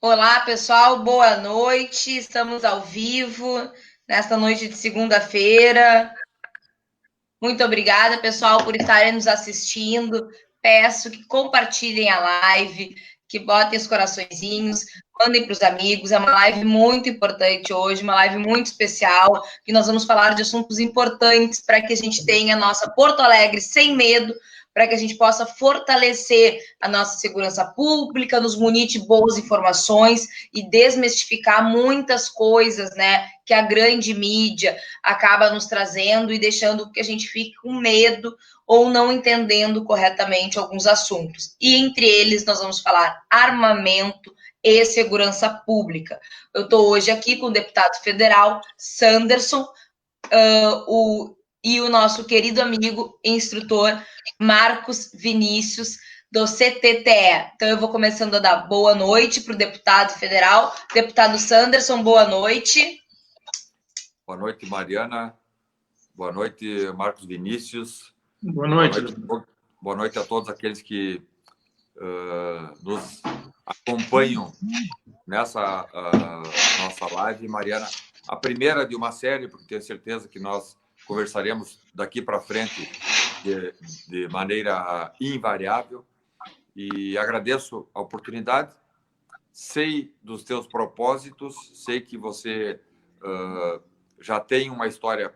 Olá, pessoal, boa noite. Estamos ao vivo nesta noite de segunda-feira. Muito obrigada, pessoal, por estarem nos assistindo. Peço que compartilhem a live, que botem os coraçõezinhos, mandem para os amigos. É uma live muito importante hoje, uma live muito especial, que nós vamos falar de assuntos importantes para que a gente tenha a nossa Porto Alegre sem medo, para que a gente possa fortalecer a nossa segurança pública, nos munir de boas informações e desmistificar muitas coisas, né, que a grande mídia acaba nos trazendo e deixando que a gente fique com medo ou não entendendo corretamente alguns assuntos. E entre eles nós vamos falar armamento e segurança pública. Eu estou hoje aqui com o deputado federal Sanderson, e o nosso querido amigo e instrutor Marcos Vinícius, do CTTE. Então, eu vou começando a dar boa noite para o deputado federal. Deputado Sanderson, boa noite. Boa noite, Mariana. Boa noite, Marcos Vinícius. Boa noite. Boa noite a todos aqueles que nos acompanham nessa nossa live. Mariana, a primeira de uma série, porque tenho certeza que nós conversaremos daqui para frente de maneira invariável. E agradeço a oportunidade. Sei dos teus propósitos, sei que você já tem uma história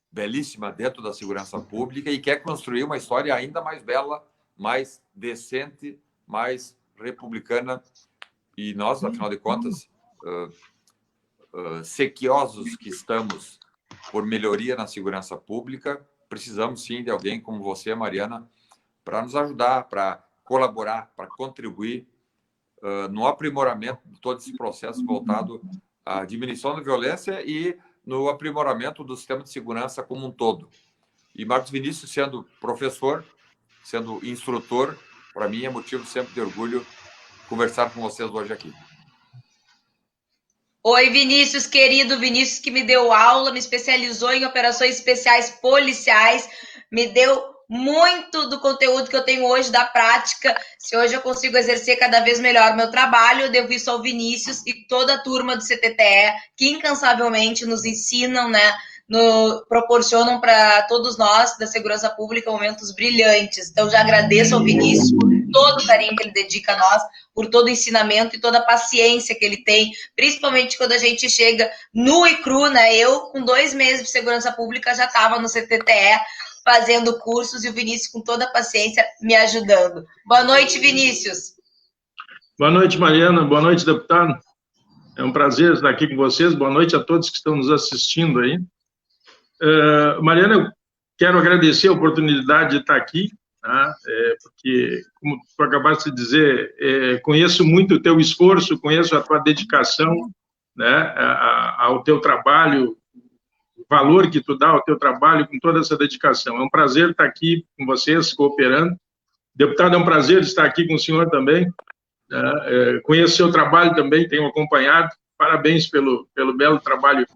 belíssima dentro da segurança pública e quer construir uma história ainda mais bela, mais decente, mais republicana. E nós, afinal de contas, sequiosos que estamos por melhoria na segurança pública, precisamos sim de alguém como você, Mariana, para nos ajudar, para colaborar, para contribuir no aprimoramento de todo esse processo voltado à diminuição da violência e no aprimoramento do sistema de segurança como um todo. E Marcos Vinícius, sendo professor, sendo instrutor, para mim é motivo sempre de orgulho conversar com vocês hoje aqui. Oi, Vinícius, querido Vinícius, que me deu aula, me especializou em operações especiais policiais, me deu muito do conteúdo que eu tenho hoje da prática. Se hoje eu consigo exercer cada vez melhor meu trabalho, eu devo isso ao Vinícius e toda a turma do CTTE, que incansavelmente nos ensinam, né, proporcionam para todos nós da segurança pública momentos brilhantes. Então, já agradeço ao Vinícius por todo o carinho que ele dedica a nós, por todo o ensinamento e toda a paciência que ele tem, principalmente quando a gente chega nu e cru, né? Eu, com 2 meses de segurança pública, já estava no CTTE, fazendo cursos, e o Vinícius, com toda a paciência, me ajudando. Boa noite, Vinícius. Boa noite, Mariana. Boa noite, deputado. É um prazer estar aqui com vocês. Boa noite a todos que estão nos assistindo aí. Mariana, eu quero agradecer a oportunidade de estar aqui, tá? Porque, como tu acabaste de dizer, conheço muito o teu esforço, conheço a tua dedicação, né, ao teu trabalho, o valor que tu dá ao teu trabalho com toda essa dedicação. É um prazer estar aqui com vocês, cooperando. Deputado, é um prazer estar aqui com o senhor também. Conheço o seu trabalho também, tenho acompanhado. Parabéns pelo belo trabalho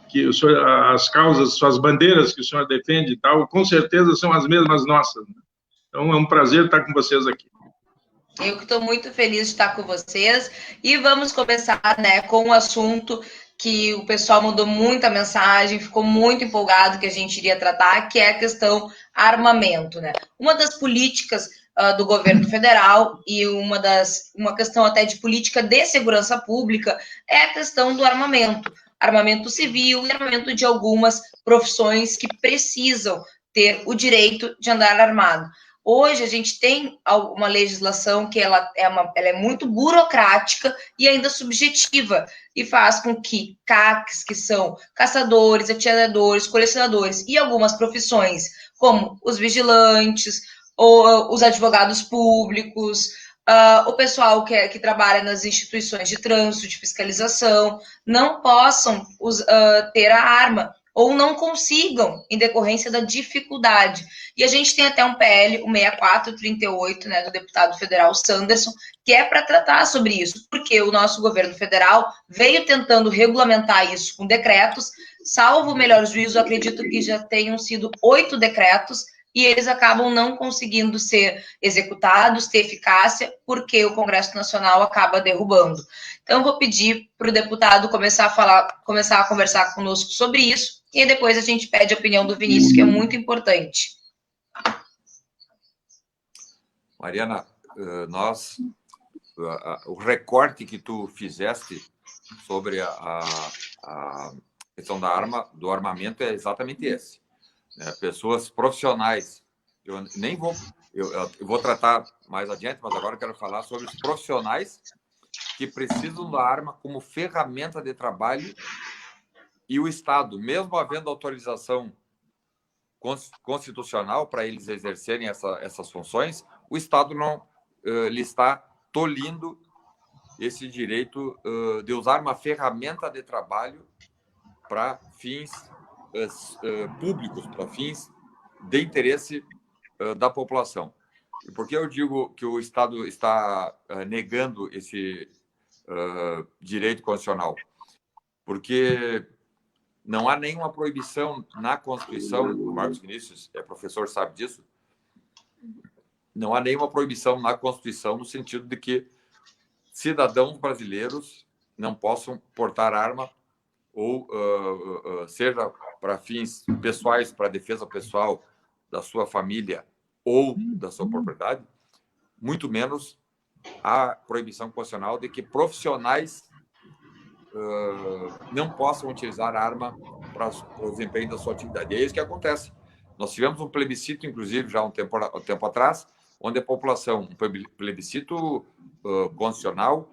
que o senhor, as causas, suas bandeiras que o senhor defende e tal, com certeza são as mesmas nossas. Então, é um prazer estar com vocês aqui. Eu que estou muito feliz de estar com vocês. E vamos começar, né, com um assunto que o pessoal mandou muita mensagem, ficou muito empolgado que a gente iria tratar, que é a questão armamento, né? Uma das políticas do governo federal e uma questão até de política de segurança pública é a questão do armamento civil e armamento de algumas profissões que precisam ter o direito de andar armado. Hoje a gente tem uma legislação que ela é muito burocrática e ainda subjetiva, e faz com que CACs, que são caçadores, atiradores, colecionadores, e algumas profissões, como os vigilantes, ou os advogados públicos, o pessoal que trabalha nas instituições de trânsito, de fiscalização, não possam ter a arma, ou não consigam, em decorrência da dificuldade. E a gente tem até um PL, o 6438, né, do deputado federal Sanderson, que é para tratar sobre isso, porque o nosso governo federal veio tentando regulamentar isso com decretos, salvo o melhor juízo, acredito que já tenham sido 8 decretos, e eles acabam não conseguindo ser executados, ter eficácia, porque o Congresso Nacional acaba derrubando. Então, vou pedir para o deputado começar a conversar conosco sobre isso, e depois a gente pede a opinião do Vinícius, que é muito importante. Mariana, o recorte que tu fizeste sobre a questão do armamento é exatamente esse. Né? Pessoas profissionais. Eu nem vou... Eu vou tratar mais adiante, mas agora eu quero falar sobre os profissionais que precisam da arma como ferramenta de trabalho, e o Estado, mesmo havendo autorização constitucional para eles exercerem essas funções, o Estado não lhe está tolhindo esse direito de usar uma ferramenta de trabalho para fins públicos, para fins de interesse da população. E por que eu digo que o Estado está negando esse direito constitucional? Porque não há nenhuma proibição na Constituição, o Marcos Vinícius é professor, sabe disso, não há nenhuma proibição na Constituição no sentido de que cidadãos brasileiros não possam portar arma, ou seja para fins pessoais, para defesa pessoal da sua família ou da sua propriedade, muito menos a proibição constitucional de que profissionais não possam utilizar arma para o desempenho da sua atividade. E é isso que acontece. Nós tivemos um plebiscito, inclusive, já há um tempo atrás, onde a população, um plebiscito constitucional,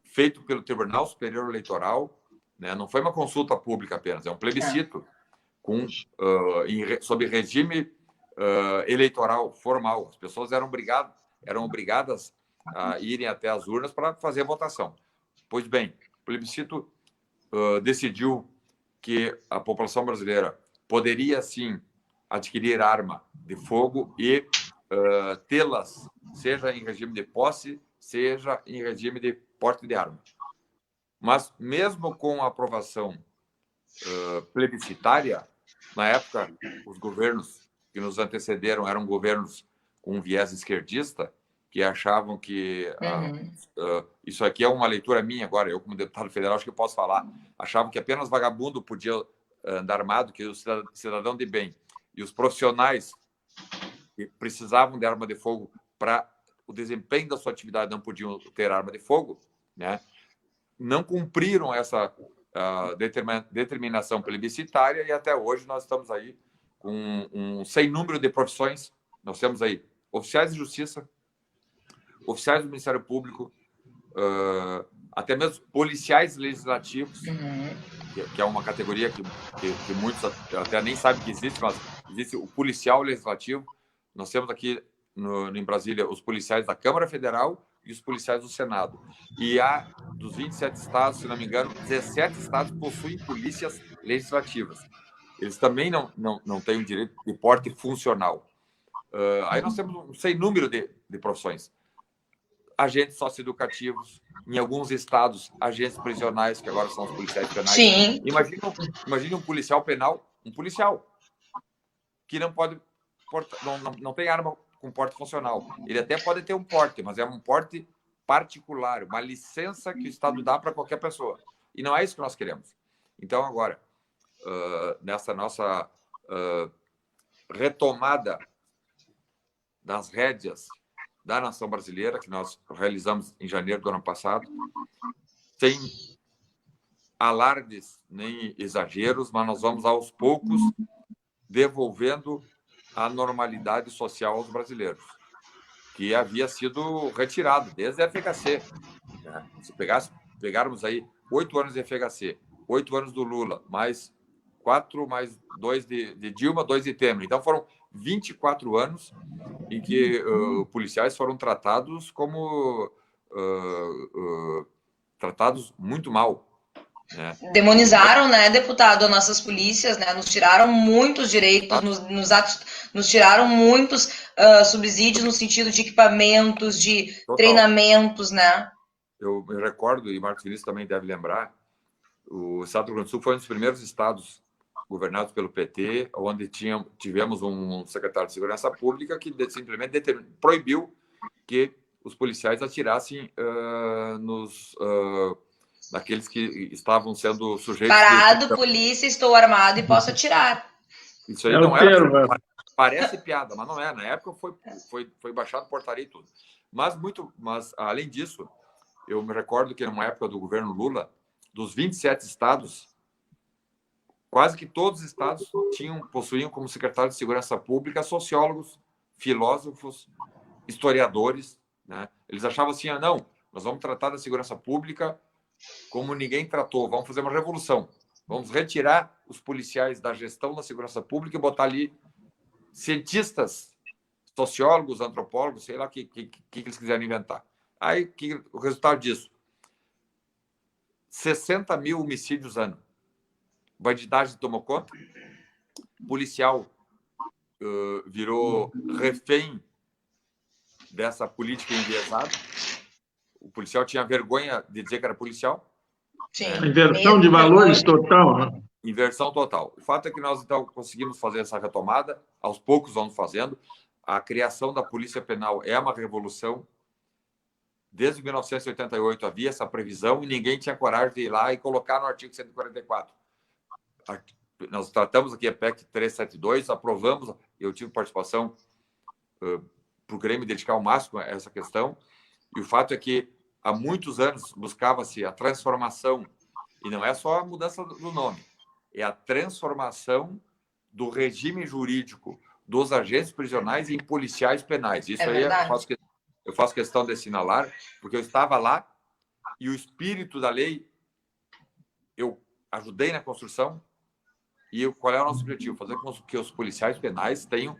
feito pelo Tribunal Superior Eleitoral, né? Não foi uma consulta pública apenas, é um plebiscito sob regime eleitoral formal. As pessoas eram obrigadas a irem até as urnas para fazer a votação. Pois bem, o plebiscito decidiu que a população brasileira poderia, sim, adquirir arma de fogo e tê-las, seja em regime de posse, seja em regime de porte de arma. Mas, mesmo com a aprovação plebiscitária, na época, os governos que nos antecederam eram governos com um viés esquerdista, que achavam que... isso aqui é uma leitura minha agora, eu como deputado federal acho que eu posso falar, achavam que apenas vagabundo podia andar armado, que o cidadão de bem e os profissionais que precisavam de arma de fogo para o desempenho da sua atividade não podiam ter arma de fogo, né? Não cumpriram essa determinação plebiscitária, e até hoje nós estamos aí com um sem número de profissões. Nós temos aí oficiais de justiça, oficiais do Ministério Público, até mesmo policiais legislativos, que é uma categoria que muitos até nem sabem que existe, mas existe o policial legislativo. Nós temos aqui em Brasília os policiais da Câmara Federal e os policiais do Senado. E há, dos 27 estados, se não me engano, 17 estados possuem polícias legislativas. Eles também não têm o direito de porte funcional. Aí nós temos um sem número de profissões. Agentes socioeducativos, em alguns estados, agentes prisionais, que agora são os policiais penais. Sim. Imagine um policial penal, um policial que não pode não tem arma com porte funcional. Ele até pode ter um porte, mas é um porte particular, uma licença que o Estado dá para qualquer pessoa. E não é isso que nós queremos. Então, agora, nessa nossa retomada das rédeas da nação brasileira, que nós realizamos em janeiro do ano passado, sem alardes nem exageros, mas nós vamos, aos poucos, devolvendo a normalidade social aos brasileiros, que havia sido retirado desde a FHC. Né? Se pegarmos aí 8 anos de FHC, 8 anos do Lula, mais 4, mais 2 de Dilma, 2 de Temer. Então, foram 24 anos em que policiais foram tratados como tratados muito mal. Né? Demonizaram, né, deputado, nossas polícias, né? Nos tiraram muitos direitos, nos tiraram muitos subsídios no sentido de equipamentos, de treinamentos, né? Eu me recordo, e Marcos Vinícius também deve lembrar, o estado do Rio Grande do Sul foi um dos primeiros estados governados pelo PT, onde tivemos um secretário de Segurança Pública que simplesmente proibiu que os policiais atirassem naqueles que estavam sendo sujeitos... Parado, polícia, estou armado e posso atirar. Isso aí não era... Parece piada, mas não é. Na época foi baixado portaria e tudo. Mas, além disso, eu me recordo que numa época do governo Lula, dos 27 estados, quase que todos os estados possuíam como secretário de Segurança Pública sociólogos, filósofos, historiadores, né? Eles achavam assim, não, nós vamos tratar da segurança pública como ninguém tratou, vamos fazer uma revolução, vamos retirar os policiais da gestão da segurança pública e botar ali cientistas, sociólogos, antropólogos, sei lá o que eles quiserem inventar. Aí, o resultado disso? 60 mil homicídios ano. Bandidagem tomou conta, policial virou refém dessa política enviesada. O policial tinha vergonha de dizer que era policial. Sim. Inversão de valores total, né? Inversão total. O fato é que nós, então, conseguimos fazer essa retomada, aos poucos vamos fazendo. A criação da Polícia Penal é uma revolução. Desde 1988 havia essa previsão e ninguém tinha coragem de ir lá e colocar no artigo 144. Nós tratamos aqui a PEC 372, aprovamos, eu tive participação, procurei me dedicar ao máximo a essa questão, e o fato é que há muitos anos buscava-se a transformação, e não é só a mudança do nome, é a transformação do regime jurídico dos agentes prisionais em policiais penais. Isso aí eu faço questão de assinalar, porque eu estava lá e o espírito da lei eu ajudei na construção. E qual é o nosso objetivo? Fazer com que os policiais penais tenham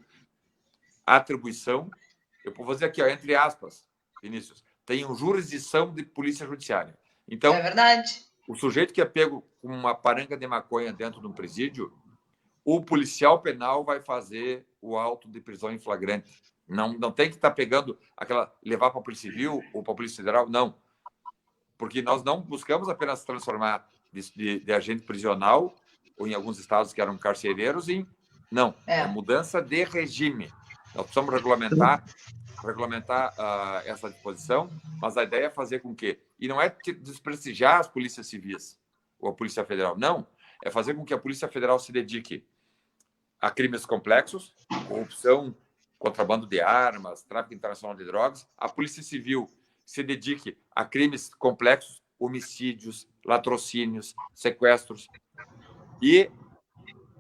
atribuição, eu vou fazer aqui, entre aspas, Vinícius, tenham jurisdição de polícia judiciária. Então, é verdade. O sujeito que é pego com uma paranga de maconha dentro de um presídio, o policial penal vai fazer o auto de prisão em flagrante. Não tem que estar pegando levar para a Polícia Civil ou para a Polícia Federal, não. Porque nós não buscamos apenas transformar de agente prisional, ou em alguns estados que eram carcereiros, é mudança de regime. Nós precisamos regulamentar essa disposição, mas a ideia é fazer com que... E não é desprestigiar as polícias civis ou a Polícia Federal, não. É fazer com que a Polícia Federal se dedique a crimes complexos, corrupção, contrabando de armas, tráfico internacional de drogas. A Polícia Civil se dedique a crimes complexos, homicídios, latrocínios, sequestros. E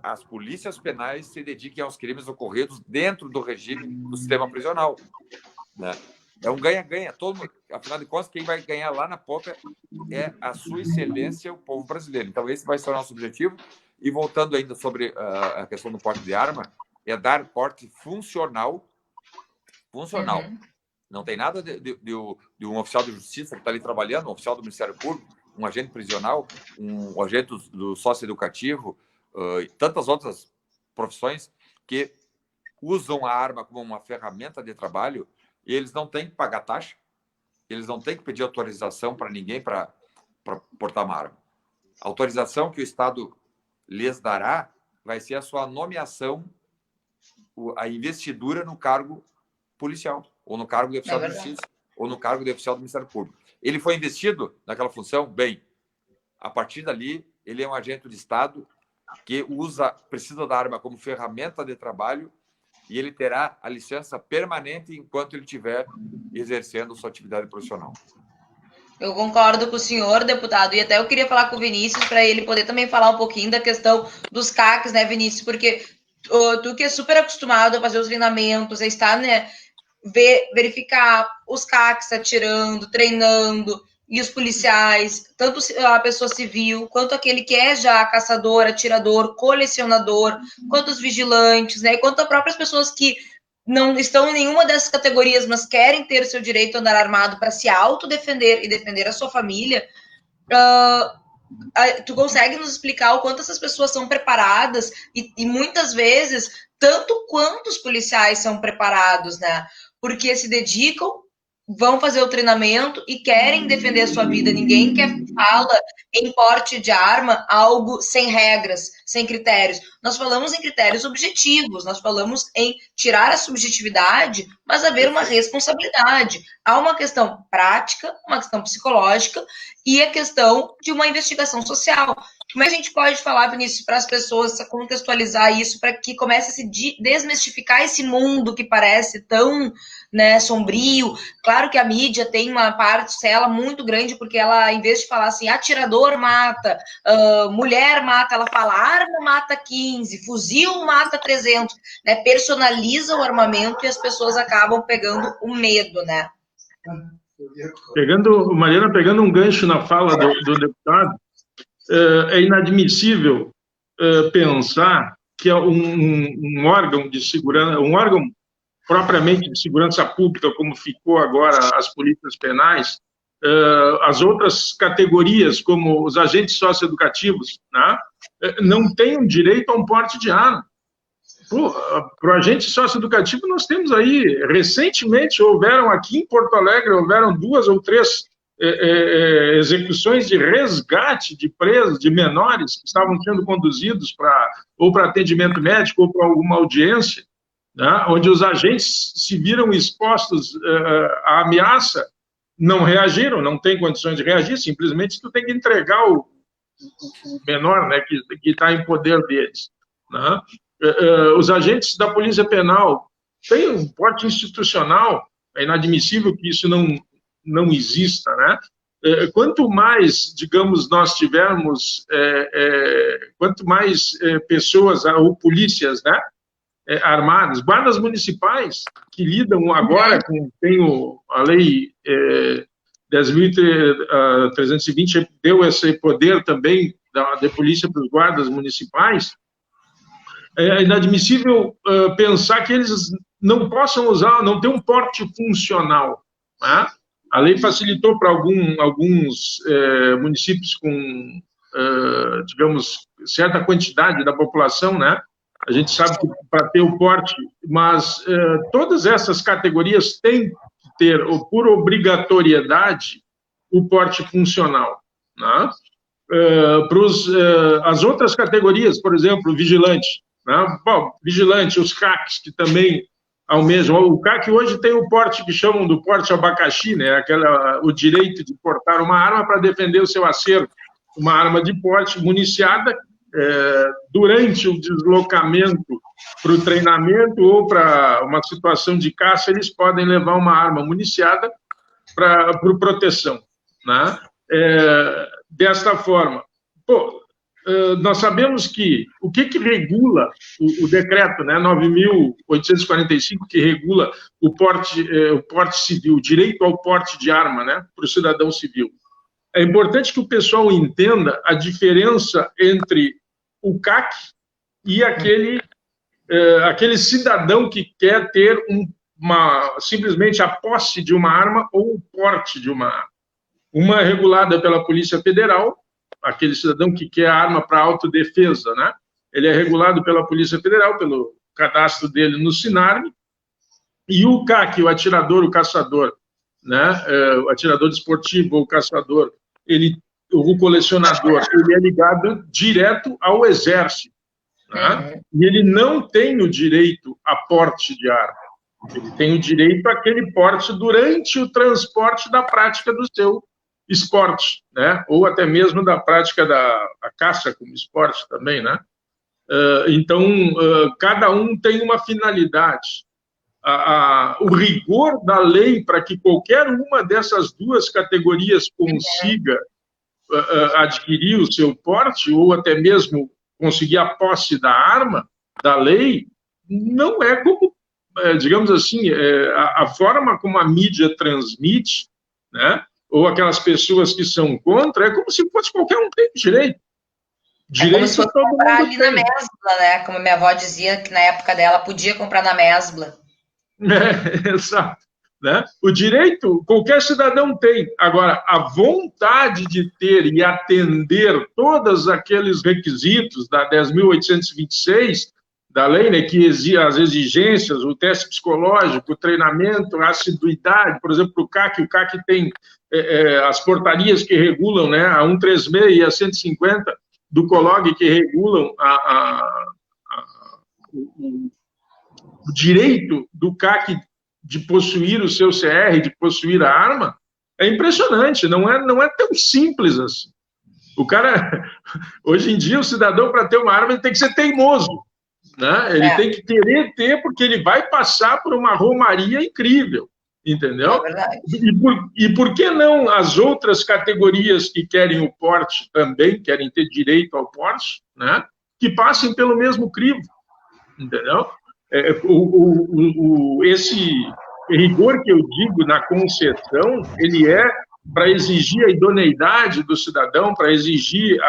as polícias penais se dediquem aos crimes ocorridos dentro do regime do sistema prisional, né? É um ganha-ganha. Afinal de contas, quem vai ganhar lá na ponta é a sua excelência, o povo brasileiro. Então, esse vai ser o nosso objetivo. E voltando ainda sobre a questão do porte de arma, é dar porte funcional. Uhum. Não tem nada de um oficial de justiça que está ali trabalhando, um oficial do Ministério Público, um agente prisional, um agente do socioeducativo, e tantas outras profissões que usam a arma como uma ferramenta de trabalho, e eles não têm que pagar taxa, eles não têm que pedir autorização para ninguém para portar uma arma. A autorização que o Estado lhes dará vai ser a sua nomeação, a investidura no cargo policial, ou no cargo de oficial de justiça, ou no cargo de oficial do Ministério Público. Ele foi investido naquela função? Bem, a partir dali, ele é um agente de Estado que precisa da arma como ferramenta de trabalho e ele terá a licença permanente enquanto ele estiver exercendo sua atividade profissional. Eu concordo com o senhor, deputado, e até eu queria falar com o Vinícius para ele poder também falar um pouquinho da questão dos CACs, né, Vinícius? Porque tu que é super acostumado a fazer os treinamentos, a estar, né, verificar os CACs atirando, treinando, e os policiais, tanto a pessoa civil, quanto aquele que é já caçador, atirador, colecionador, quanto os vigilantes, né, quanto as próprias pessoas que não estão em nenhuma dessas categorias, mas querem ter o seu direito a andar armado para se autodefender e defender a sua família. Tu consegue nos explicar o quanto essas pessoas são preparadas e muitas vezes, tanto quanto os policiais são preparados, né? Porque se dedicam vão fazer o treinamento e querem defender a sua vida. Ninguém fala em porte de arma algo sem regras, sem critérios. Nós falamos em critérios objetivos, nós falamos em tirar a subjetividade, mas haver uma responsabilidade. Há uma questão prática, uma questão psicológica e a questão de uma investigação social. Como é que a gente pode falar, Vinícius, para as pessoas, contextualizar isso, para que comece a se desmistificar esse mundo que parece tão, né, sombrio? Claro que a mídia tem uma parcela muito grande, porque ela, em vez de falar assim, atirador mata, mulher mata, ela fala arma mata 15, fuzil mata 300, né? Personaliza o armamento e as pessoas acabam pegando o medo, né? Mariana, pegando um gancho na fala do deputado, é inadmissível pensar que um órgão de segurança, um órgão propriamente de segurança pública, como ficou agora as polícias penais, as outras categorias, como os agentes socioeducativos, né, não tenham direito a um porte de arma. Para o agente socioeducativo, nós temos aí, recentemente, houveram aqui em Porto Alegre, houveram 2 ou 3 execuções de resgate de presos, de menores, que estavam sendo conduzidos ou para atendimento médico ou para alguma audiência, né, onde os agentes se viram expostos à ameaça, não reagiram, não têm condições de reagir, simplesmente tu tem que entregar o menor, né, que está em poder deles. Né? Os agentes da Polícia Penal têm um porte institucional, é inadmissível que isso não exista, né? Quanto mais, digamos, nós tivermos, quanto mais pessoas ou polícias, né, armadas, guardas municipais que lidam agora com, tem a lei 10.320 deu esse poder também da polícia para os guardas municipais. É inadmissível pensar que eles não possam usar, não ter um porte funcional, né? A lei facilitou para alguns municípios com, digamos, certa quantidade da população, né? A gente sabe que para ter o porte, mas todas essas categorias têm que ter, por obrigatoriedade, o porte funcional, né? As outras categorias, por exemplo, vigilante, né? Bom, vigilante, os CACs, que também almejam. O CAC hoje tem o porte que chamam do porte abacaxi, né? O direito de portar uma arma para defender o seu acervo, uma arma de porte municiada. Durante o deslocamento para o treinamento ou para uma situação de caça, eles podem levar uma arma municiada para proteção, né? Desta forma, nós sabemos que o que regula o decreto, né, 9.845, que regula o porte civil, o direito ao porte de arma, né, para o cidadão civil. É importante que o pessoal entenda a diferença entre o CAC e aquele cidadão que quer ter simplesmente a posse de uma arma ou o porte de uma arma. Uma é regulada pela Polícia Federal, aquele cidadão que quer a arma para autodefesa, né? Ele é regulado pela Polícia Federal, pelo cadastro dele no SINARME, e o CAC, o atirador, o caçador, né? O atirador desportivo ou o caçador, o colecionador, ele é ligado direto ao Exército, né? E ele não tem o direito a porte de arma, ele tem o direito àquele porte durante o transporte da prática do seu esporte, né? Ou até mesmo da prática da caça como esporte também, né? Então, cada um tem uma finalidade. O rigor da lei para que qualquer uma dessas duas categorias consiga adquirir o seu porte ou até mesmo conseguir a posse da arma, da lei, não é como, digamos assim, a forma como a mídia transmite, né? Ou aquelas pessoas que são contra, é como se fosse qualquer um tem direito. Como se fosse comprar ali na Mesbla, né? Como minha avó dizia que na época dela podia comprar na Mesbla. Exato. Né? O direito, qualquer cidadão tem. Agora, a vontade de ter e atender todos aqueles requisitos da 10.826, da lei, né, que exige as exigências, o teste psicológico, o treinamento, a assiduidade, por exemplo, o CAC tem as portarias que regulam, né, a 136 e a 150 do COLOG, que regulam o direito do CAC de possuir o seu CR, de possuir a arma. É impressionante, não é tão simples assim. O cara, hoje em dia, o cidadão, para ter uma arma, ele tem que ser teimoso, né? Ele tem que querer ter, porque ele vai passar por uma romaria incrível, entendeu? É verdade. E por que não as outras categorias que querem o porte também, querem ter direito ao porte, né? Que passem pelo mesmo crivo, entendeu? Esse rigor que eu digo na concessão, ele é para exigir a idoneidade do cidadão, para exigir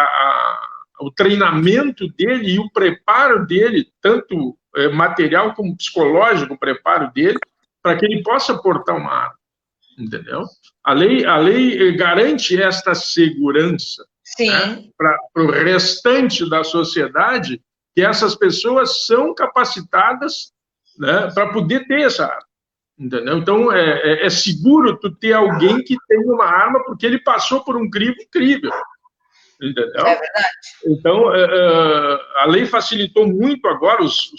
o treinamento dele e o preparo dele, tanto material como psicológico, o preparo dele, para que ele possa portar uma arma, entendeu? A lei garante esta segurança, né, para o restante da sociedade, que essas pessoas são capacitadas, né, para poder ter essa arma. Entendeu? Então, é seguro tu ter alguém que tem uma arma porque ele passou por um crivo incrível. Entendeu? É verdade. Então, a lei facilitou muito agora, os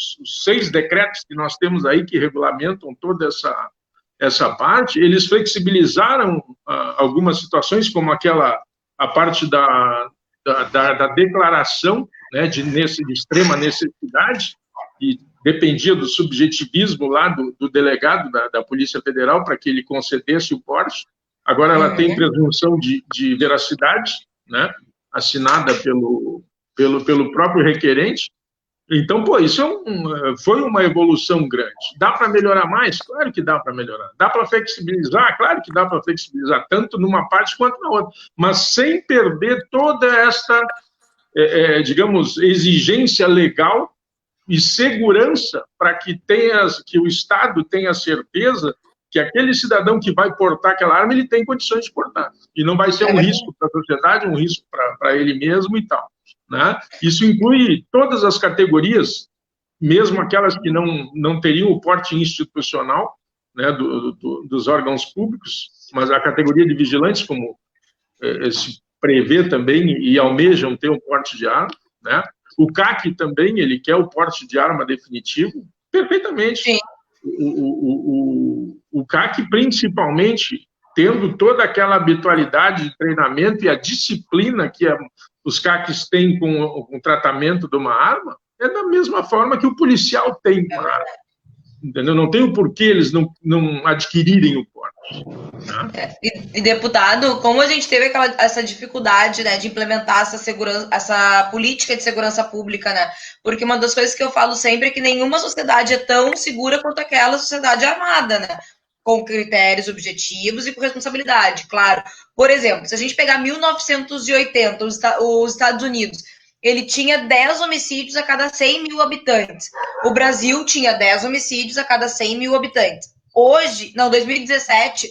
6 decretos que nós temos aí que regulamentam toda essa parte, eles flexibilizaram algumas situações, como a parte da declaração, né, de extrema necessidade, e dependia do subjetivismo lá do delegado da Polícia Federal para que ele concedesse o porte. Agora ela tem presunção de veracidade, né, assinada pelo próprio requerente. Então, isso foi uma evolução grande. Dá para melhorar mais? Claro que dá para melhorar. Dá para flexibilizar? Claro que dá para flexibilizar, tanto numa parte quanto na outra, mas sem perder toda esta, digamos, exigência legal e segurança para que o Estado tenha certeza que aquele cidadão que vai portar aquela arma, ele tem condições de portar. E não vai ser um risco para a sociedade, um risco para ele mesmo e tal, né? Isso inclui todas as categorias, mesmo aquelas que não teriam o porte institucional, né, dos órgãos públicos, mas a categoria de vigilantes, como se prevê também, e almejam ter um porte de arma, né? O CAC também, ele quer o porte de arma definitivo, perfeitamente. Sim. O CAC, principalmente, tendo toda aquela habitualidade de treinamento e a disciplina que os CACs têm com o tratamento de uma arma, é da mesma forma que o policial tem com a arma. Entendeu? Não tem o porquê eles não adquirirem o porte. Né? E deputado, como a gente teve essa dificuldade, né, de implementar essa política de segurança pública, né? Porque uma das coisas que eu falo sempre é que nenhuma sociedade é tão segura quanto aquela sociedade armada, né? Com critérios objetivos e com responsabilidade, claro. Por exemplo, se a gente pegar 1980, os Estados Unidos, ele tinha 10 homicídios a cada 100 mil habitantes. O Brasil tinha 10 homicídios a cada 100 mil habitantes. Hoje, 2017,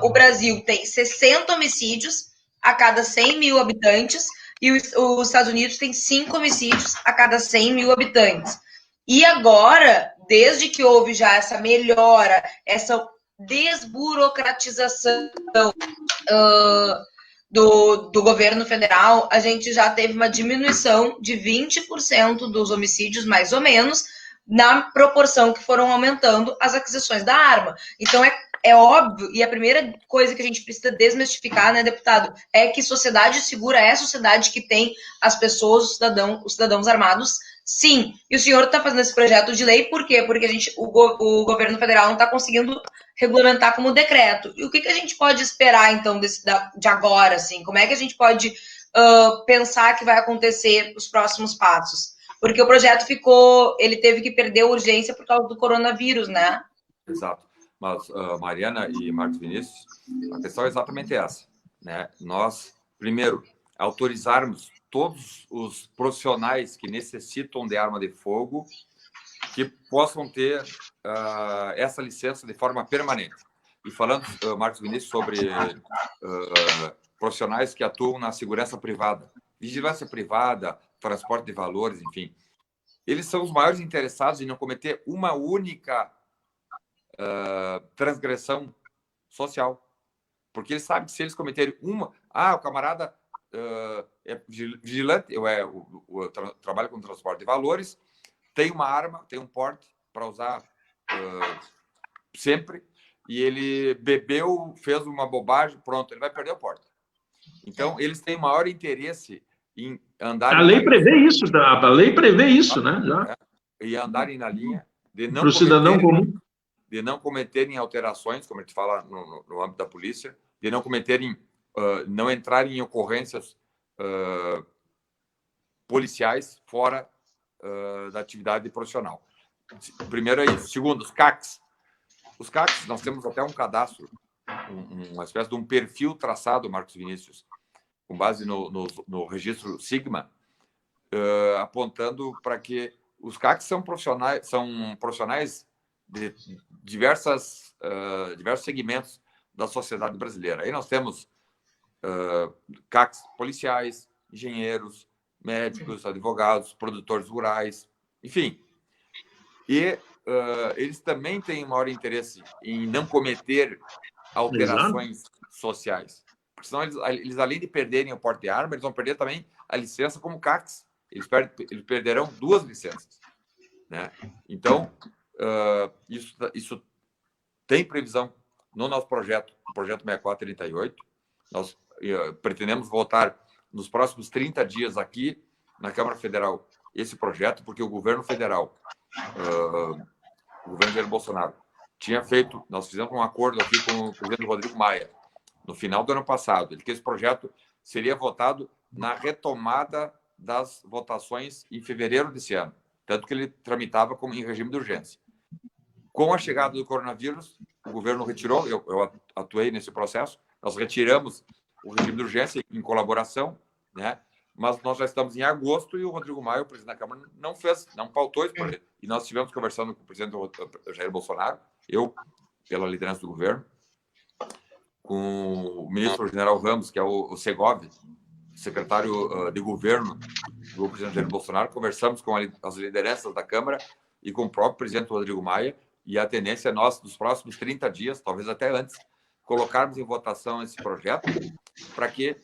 o Brasil tem 60 homicídios a cada 100 mil habitantes e os Estados Unidos tem 5 homicídios a cada 100 mil habitantes. E agora, desde que houve já essa melhora, essa desburocratização do governo federal, a gente já teve uma diminuição de 20% dos homicídios, mais ou menos, na proporção que foram aumentando as aquisições da arma. Então, é óbvio, e a primeira coisa que a gente precisa desmistificar, né, deputado, é que sociedade segura é a sociedade que tem as pessoas, os cidadãos armados, sim. E o senhor está fazendo esse projeto de lei, por quê? Porque o governo federal não está conseguindo regulamentar como decreto. E o que a gente pode esperar, então, de agora, assim? Como é que a gente pode pensar que vai acontecer os próximos passos? Porque o projeto ele teve que perder a urgência por causa do coronavírus, né? Exato. Mas, Mariana e Marcos Vinícius, a questão é exatamente essa, né? Nós, primeiro, autorizarmos todos os profissionais que necessitam de arma de fogo que possam ter essa licença de forma permanente. E falando, Marcos Vinícius, sobre profissionais que atuam na segurança privada, vigilância privada, transporte de valores, enfim. eles são os maiores interessados em não cometer uma única transgressão social. Porque eles sabem que se eles cometerem uma... o camarada é vigilante, trabalha com transporte de valores, tem uma arma, tem um porte para usar sempre, e ele bebeu, fez uma bobagem, pronto, ele vai perder o porte. Então, eles têm maior interesse em andar... A lei prevê isso, a lei prevê isso, né? Já. E andarem na linha de não para o cidadão comum, de não cometerem alterações, como a gente fala no âmbito da polícia, de não cometerem, não entrarem em ocorrências policiais fora da atividade profissional. Primeiro é isso. Segundo, os CACs. Os CACs, nós temos até um cadastro, uma espécie de um perfil traçado, Marcos Vinícius, com base no registro Sigma, apontando para que os CACs são profissionais de diversos segmentos da sociedade brasileira. Aí nós temos CACs policiais, engenheiros, médicos, advogados, produtores rurais, enfim. E eles também têm maior interesse em não cometer alterações sociais. Porque senão eles, além de perderem o porte de arma, eles vão perder também a licença como CACs. Eles perderão 2 licenças. Né? Então, isso tem previsão no nosso projeto, o projeto 6438. Nós pretendemos votar nos próximos 30 dias aqui na Câmara Federal esse projeto, porque o governo federal, o governo Jair Bolsonaro, nós fizemos um acordo aqui com o presidente Rodrigo Maia, no final do ano passado, que esse projeto seria votado na retomada das votações em fevereiro desse ano, tanto que ele tramitava em regime de urgência. Com a chegada do coronavírus, o governo retirou, eu atuei nesse processo, nós retiramos o regime de urgência em colaboração, né? Mas nós já estamos em agosto e o Rodrigo Maia, o presidente da Câmara, não pautou isso por ele. E nós estivemos conversando com o presidente Jair Bolsonaro, eu, pela liderança do governo, com o ministro general Ramos, que é o Segov, secretário de governo do presidente Jair Bolsonaro, conversamos com as lideranças da Câmara e com o próprio presidente Rodrigo Maia, e a tendência é nós, nos próximos 30 dias, talvez até antes, colocarmos em votação esse projeto para que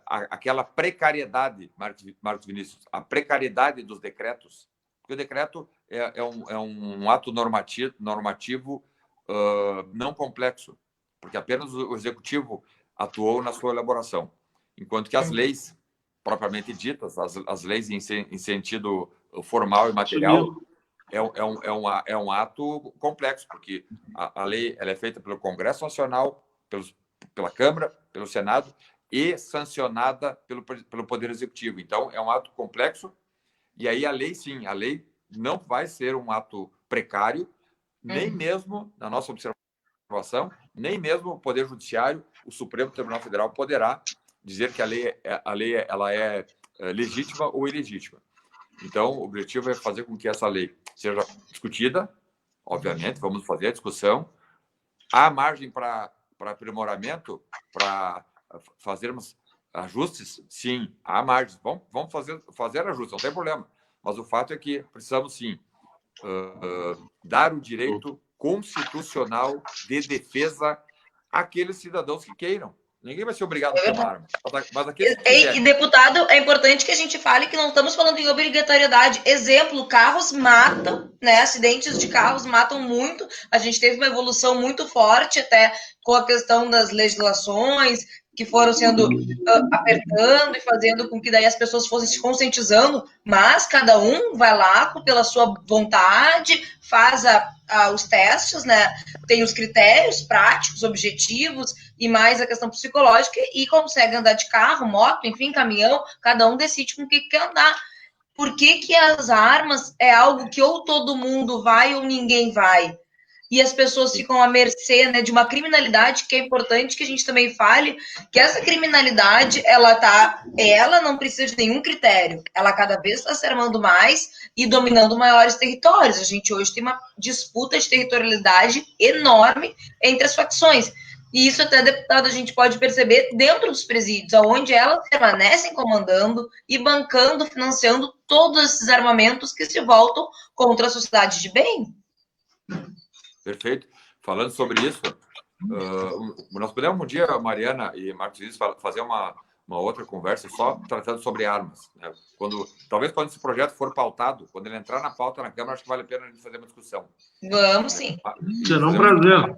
aquela precariedade, Marcos Vinícius, a precariedade dos decretos, porque o decreto é um ato normativo não complexo, porque apenas o executivo atuou na sua elaboração, enquanto que as leis propriamente ditas, as leis em sentido formal e material, é um ato complexo, porque a lei ela é feita pelo Congresso Nacional, pela Câmara, pelo Senado, e sancionada pelo Poder Executivo. Então, é um ato complexo, e aí a lei não vai ser um ato precário, nem mesmo, na nossa observação, nem mesmo o Poder Judiciário, o Supremo Tribunal Federal, poderá dizer que a lei ela é legítima ou ilegítima. Então, o objetivo é fazer com que essa lei seja discutida, obviamente, vamos fazer a discussão. Há margem para aprimoramento, para fazermos ajustes? Sim, há margem. Vamos fazer ajustes, não tem problema. Mas o fato é que precisamos, sim, dar o direito constitucional de defesa àqueles cidadãos que queiram. Ninguém vai ser obrigado a ter uma arma. Mas e, deputado, é importante que a gente fale que não estamos falando em obrigatoriedade. Exemplo, carros matam, né? Acidentes de carros matam muito. A gente teve uma evolução muito forte até com a questão das legislações que foram sendo apertando e fazendo com que daí as pessoas fossem se conscientizando, mas cada um vai lá pela sua vontade, faz os testes, né? Tem os critérios práticos, objetivos e mais a questão psicológica e consegue andar de carro, moto, enfim, caminhão, cada um decide com o que quer andar. Por que as armas é algo que ou todo mundo vai ou ninguém vai? E as pessoas ficam à mercê, né, de uma criminalidade que é importante que a gente também fale, que essa criminalidade, ela não precisa de nenhum critério, ela cada vez está se armando mais e dominando maiores territórios. A gente hoje tem uma disputa de territorialidade enorme entre as facções. E isso até, deputado, a gente pode perceber dentro dos presídios, onde elas permanecem comandando e bancando, financiando todos esses armamentos que se voltam contra a sociedade de bem. Perfeito. Falando sobre isso, nós podemos um dia, Mariana e Marcos, fazer uma outra conversa só tratando sobre armas. Né? Talvez quando esse projeto for pautado, quando ele entrar na pauta na Câmara, acho que vale a pena a gente fazer uma discussão. Vamos, sim. Será um prazer.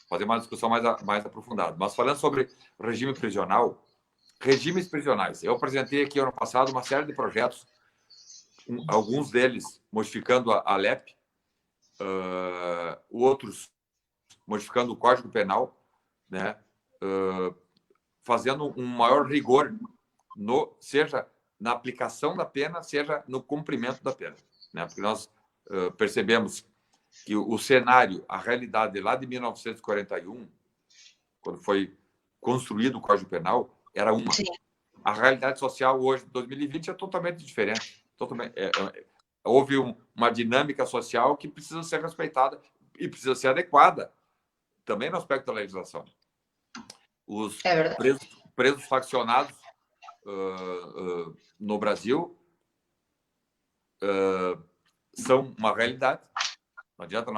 Fazer uma discussão mais aprofundada. Mas falando sobre regime prisional, regimes prisionais. Eu apresentei aqui ano passado uma série de projetos, alguns deles modificando a LEP, outros modificando o Código Penal, né? Fazendo um maior rigor, seja na aplicação da pena, seja no cumprimento da pena. Né? Porque nós percebemos que o cenário, a realidade lá de 1941, quando foi construído o Código Penal, era uma. Sim. A realidade social hoje, de 2020, é totalmente diferente. Houve uma dinâmica social que precisa ser respeitada e precisa ser adequada também no aspecto da legislação. Os presos faccionados no Brasil são uma realidade. Não adianta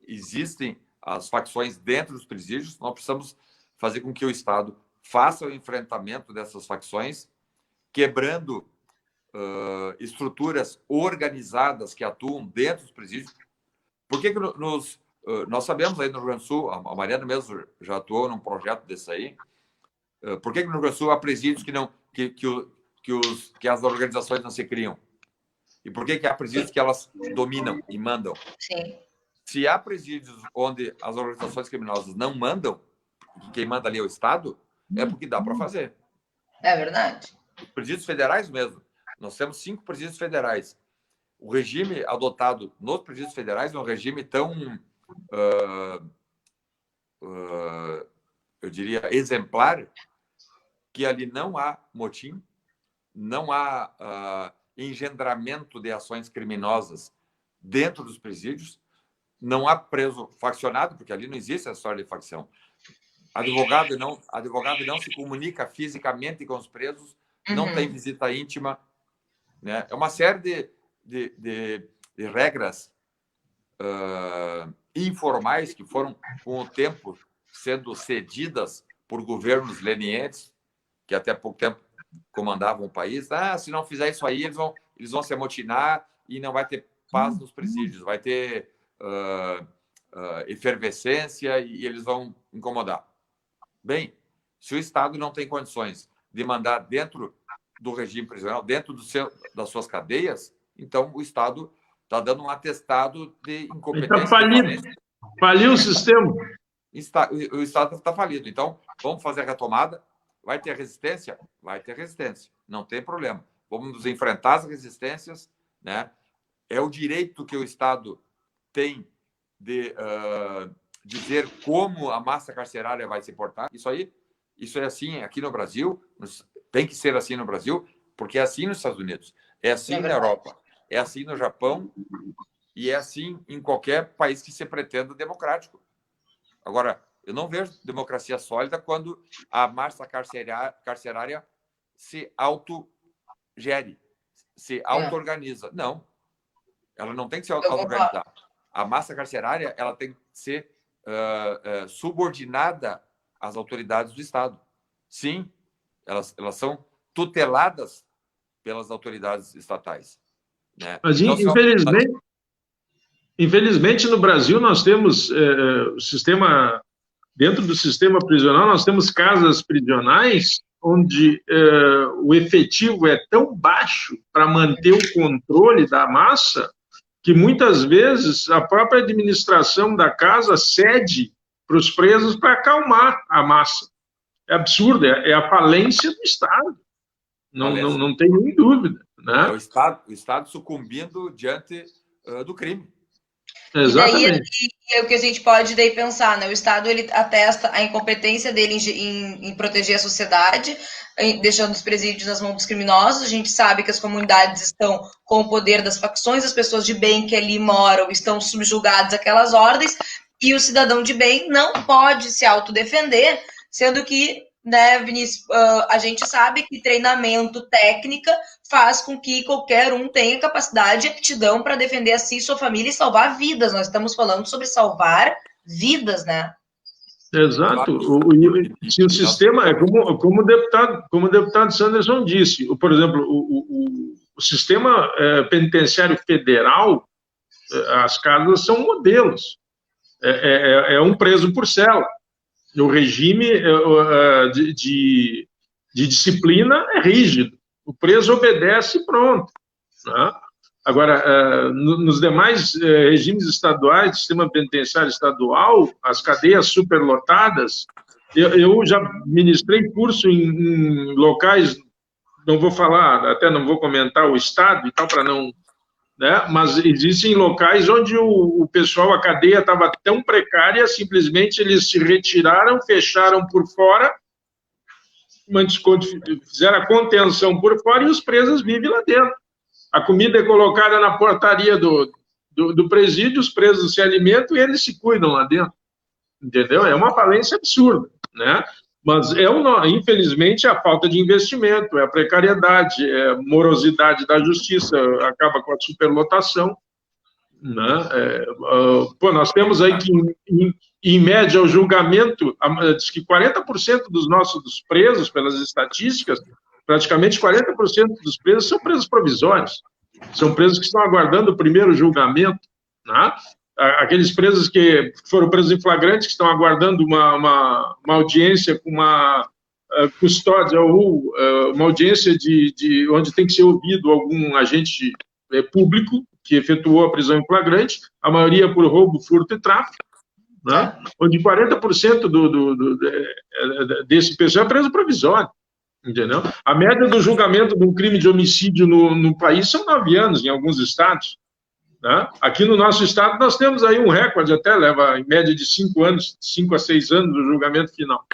existem as facções dentro dos presídios, nós precisamos fazer com que o Estado faça o enfrentamento dessas facções, quebrando estruturas organizadas que atuam dentro dos presídios. Por que nós sabemos aí no Rio Grande do Sul, a Mariana mesmo já atuou num projeto desse aí, por que no Rio Grande do Sul há presídios que as organizações não se criam? E por que há presídios que elas dominam e mandam? Sim. Se há presídios onde as organizações criminosas não mandam, quem manda ali é o Estado, é porque dá para fazer. É verdade. Os presídios federais mesmo. Nós temos 5 presídios federais. O regime adotado nos presídios federais é um regime tão, eu diria, exemplar, que ali não há motim, não há engendramento de ações criminosas dentro dos presídios, não há preso faccionado, porque ali não existe a história de facção. Advogado não se comunica fisicamente com os presos, não tem visita íntima. Né? É uma série de regras informais que foram, com o tempo, sendo cedidas por governos lenientes, que até pouco tempo comandavam o país. Se não fizer isso aí, eles vão se amotinar e não vai ter paz nos presídios, vai ter efervescência e eles vão incomodar. Bem, se o Estado não tem condições de mandar dentro do regime prisional, dentro das suas cadeias, então o Estado está dando um atestado de incompetência. Está falido. Faliu o sistema. O Estado está falido. Então, vamos fazer a retomada. Vai ter resistência? Vai ter resistência. Não tem problema. Vamos nos enfrentar as resistências. Né? É o direito que o Estado tem de dizer como a massa carcerária vai se portar. Isso é assim aqui no Brasil, tem que ser assim no Brasil, porque é assim nos Estados Unidos, é assim na Europa, é assim no Japão e é assim em qualquer país que se pretenda democrático. Agora, eu não vejo democracia sólida quando a massa carcerária se autogere, se auto-organiza. Não, ela não tem que se auto-organizar. A massa carcerária ela tem que ser subordinada às autoridades do Estado. Sim, elas são tuteladas pelas autoridades estatais. Né? Mas, então, infelizmente, no Brasil, nós temos dentro do sistema prisional, nós temos casas prisionais onde o efetivo é tão baixo para manter o controle da massa que muitas vezes a própria administração da casa cede para os presos para acalmar a massa. É absurdo, é a falência do Estado. Não tem nem dúvida. Né? É o Estado sucumbindo diante do crime. Exatamente. E é o que a gente pode daí pensar, né? O Estado ele atesta a incompetência dele em proteger a sociedade, deixando os presídios nas mãos dos criminosos. A gente sabe que as comunidades estão com o poder das facções, as pessoas de bem que ali moram estão subjugadas àquelas ordens, E o cidadão de bem não pode se autodefender, sendo que, né, Vinícius, a gente sabe que treinamento, técnica, faz com que qualquer um tenha capacidade e aptidão para defender a si, sua família e salvar vidas. Nós estamos falando sobre salvar vidas, né? Exato. Se o sistema, como o deputado Sanderson disse, por exemplo, o sistema penitenciário federal, as casas são modelos. É um preso por cela. O regime de disciplina é rígido. O preso obedece e pronto. Né? Agora, nos demais regimes estaduais, sistema penitenciário estadual, as cadeias superlotadas, eu já ministrei curso em locais, não vou falar, até não vou comentar o estado e tal, para não... Né? Mas existem locais onde o pessoal, a cadeia estava tão precária, simplesmente eles se retiraram, fecharam por fora, fizeram a contenção por fora e os presos vivem lá dentro. A comida é colocada na portaria do presídio, os presos se alimentam e eles se cuidam lá dentro. Entendeu? É uma falência absurda, né? Mas, infelizmente, a falta de investimento, a precariedade, a morosidade da justiça, acaba com a superlotação. Né? Nós temos aí que, em média, o julgamento, diz que 40% dos presos, pelas estatísticas, praticamente 40% dos presos são presos provisórios, são presos que estão aguardando o primeiro julgamento, né? Aqueles presos que foram presos em flagrante, que estão aguardando uma audiência com uma custódia ou uma audiência de onde tem que ser ouvido algum agente público que efetuou a prisão em flagrante, a maioria por roubo, furto e tráfico, né? Onde 40% desse pessoal é preso provisório. Entendeu? A média do julgamento de um crime de homicídio no país são 9 anos, em alguns estados. Né? Aqui no nosso estado, nós temos aí um recorde, até leva em média de 5 anos, 5 a 6 anos do julgamento final.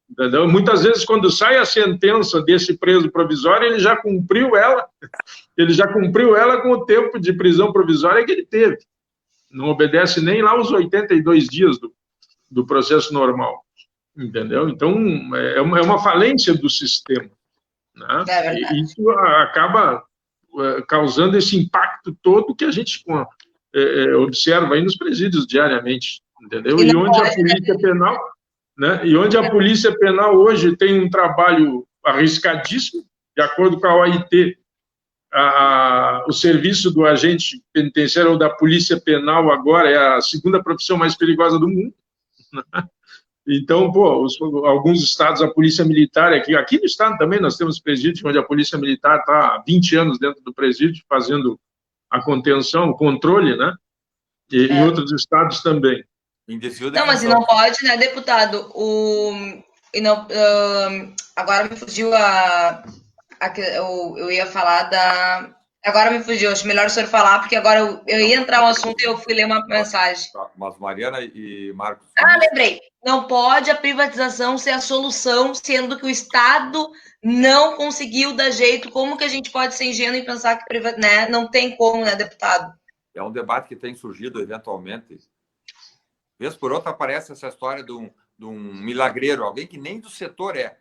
Entendeu? Muitas vezes, quando sai a sentença desse preso provisório, ele já cumpriu ela com o tempo de prisão provisória que ele teve. Não obedece nem lá os 82 dias do processo normal. Entendeu? Então, é uma falência do sistema. Né? E isso acaba causando esse impacto todo que a gente observa aí nos presídios diariamente. Entendeu? E onde a polícia penal... Né? E onde a polícia penal hoje tem um trabalho arriscadíssimo, de acordo com a OIT, o serviço do agente penitenciário ou da polícia penal agora é a segunda profissão mais perigosa do mundo. Né? Então, alguns estados, a polícia militar, aqui no estado também nós temos presídios onde a polícia militar está há 20 anos dentro do presídio, fazendo a contenção, o controle, né? E em outros estados também. Não, mas e não pode, né, deputado? Agora me fugiu eu ia falar da... Agora me fugiu, acho melhor o senhor falar, porque agora eu ia entrar no assunto e eu fui ler uma mensagem. Mas Mariana e Marcos... lembrei. Não pode a privatização ser a solução, sendo que o Estado não conseguiu dar jeito. Como que a gente pode ser ingênuo e pensar que né? Não tem como, né, deputado? É um debate que tem surgido eventualmente. Vez por outra aparece essa história de um milagreiro, alguém que nem do setor é.